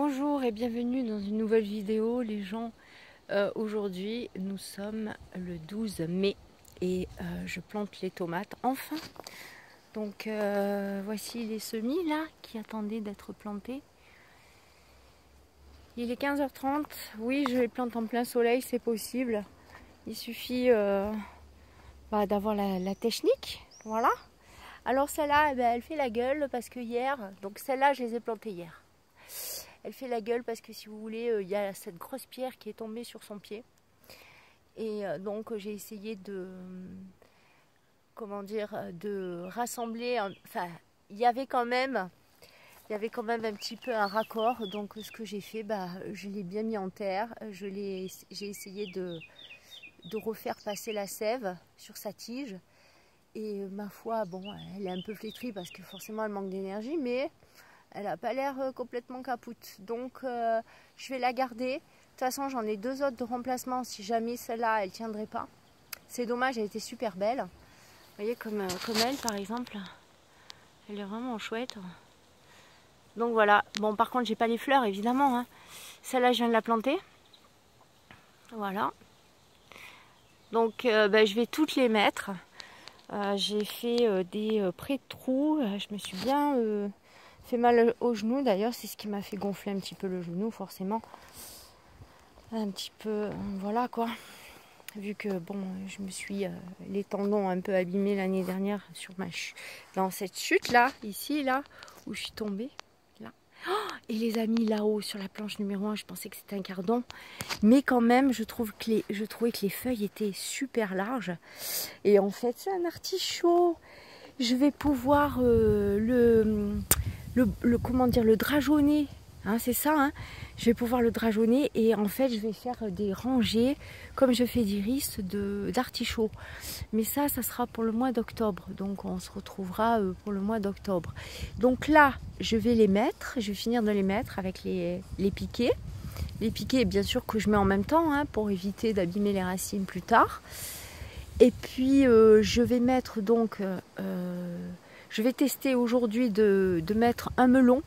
Bonjour et bienvenue dans une nouvelle vidéo les gens. Aujourd'hui nous sommes le 12 mai et je plante les tomates enfin. Donc voici les semis là qui attendaient d'être plantés. Il est 15h30, oui je les plante en plein soleil, c'est possible. Il suffit d'avoir la technique, voilà. Alors celle-là elle fait la gueule parce que hier, donc celle-là je les ai plantées hier. Elle fait la gueule parce que si vous voulez, il y a cette grosse pierre qui est tombée sur son pied. Et donc j'ai essayé de, de rassembler. Enfin, il y avait quand même un petit peu un raccord. Donc ce que j'ai fait, je l'ai bien mis en terre. J'ai essayé de refaire passer la sève sur sa tige. Et ma foi, bon, elle est un peu flétrie parce que forcément elle manque d'énergie, mais elle n'a pas l'air complètement capoute. Donc je vais la garder. De toute façon j'en ai deux autres de remplacement si jamais celle-là elle ne tiendrait pas. C'est dommage, elle était super belle. Vous voyez comme elle par exemple. Elle est vraiment chouette. Donc voilà. Bon par contre j'ai pas les fleurs évidemment. Hein. Celle-là je viens de la planter. Voilà. Donc je vais toutes les mettre. J'ai fait des pré-trous. Je me suis bien... fait mal au genou d'ailleurs, c'est ce qui m'a fait gonfler un petit peu le genou forcément. Un petit peu, voilà quoi. Vu que bon, je me suis les tendons un peu abîmés l'année dernière sur dans cette chute là, ici là, où je suis tombée. Là. Oh, et les amis là-haut sur la planche numéro 1, je pensais que c'était un cardon. Mais quand même, je trouvais que les feuilles étaient super larges. Et en fait, c'est un artichaut. Je vais pouvoir le drageonner, hein, c'est ça, hein. Je vais pouvoir le drageonner et en fait je vais faire des rangées comme je fais d'iris d'artichauts. Mais ça sera pour le mois d'octobre, donc on se retrouvera pour le mois d'octobre. Donc là je vais les mettre, je vais finir de les mettre avec les piquets. Les piquets bien sûr que je mets en même temps hein, pour éviter d'abîmer les racines plus tard. Et puis je vais mettre donc... je vais tester aujourd'hui de mettre un melon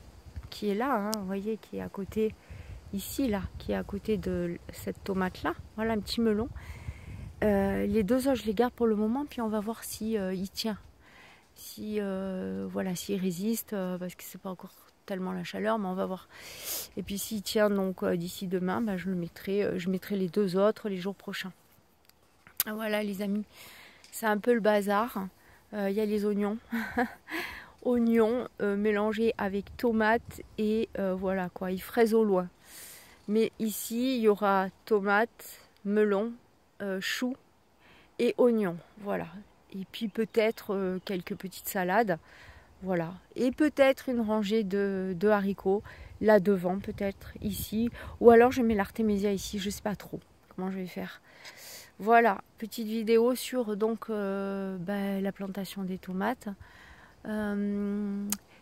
qui est là, hein, vous voyez, qui est à côté, ici, là, qui est à côté de cette tomate-là. Voilà, un petit melon. Les deux autres, je les garde pour le moment, puis on va voir si il tient. Voilà, s'il résiste, parce que c'est pas encore tellement la chaleur, mais on va voir. Et puis s'il tient, donc d'ici demain, je mettrai les deux autres les jours prochains. Voilà, les amis, c'est un peu le bazar. Il y a les oignons, oignons mélangés avec tomates et voilà quoi, ils fraisent au loin. Mais ici, il y aura tomates, melons, choux et oignons, voilà. Et puis peut-être quelques petites salades, voilà. Et peut-être une rangée de haricots là devant, peut-être ici. Ou alors je mets l'artémisia ici, je sais pas trop comment je vais faire. Voilà, petite vidéo sur donc la plantation des tomates.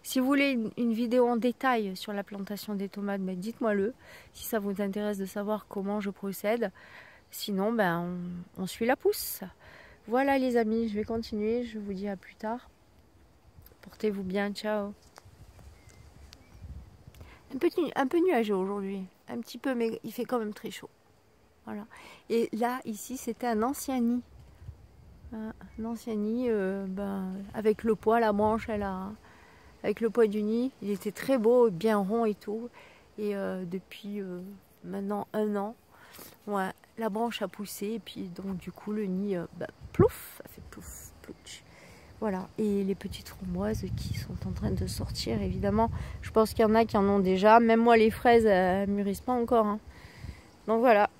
Si vous voulez une vidéo en détail sur la plantation des tomates, dites-moi-le. Si ça vous intéresse de savoir comment je procède. Sinon, on suit la pousse. Voilà les amis, je vais continuer. Je vous dis à plus tard. Portez-vous bien, ciao. Un peu nuageux aujourd'hui. Un petit peu, mais il fait quand même très chaud. Voilà. Et là, ici, c'était un ancien nid. Un ancien nid, avec le poids, la branche, avec le poids du nid. Il était très beau, bien rond et tout. Et depuis maintenant 1 an, ouais, la branche a poussé. Et puis, donc, du coup, le nid, plouf, a fait plouf, plouch. Voilà. Et les petites framboises qui sont en train de sortir, évidemment. Je pense qu'il y en a qui en ont déjà. Même moi, les fraises, elles mûrissent pas encore. Hein. Donc, voilà.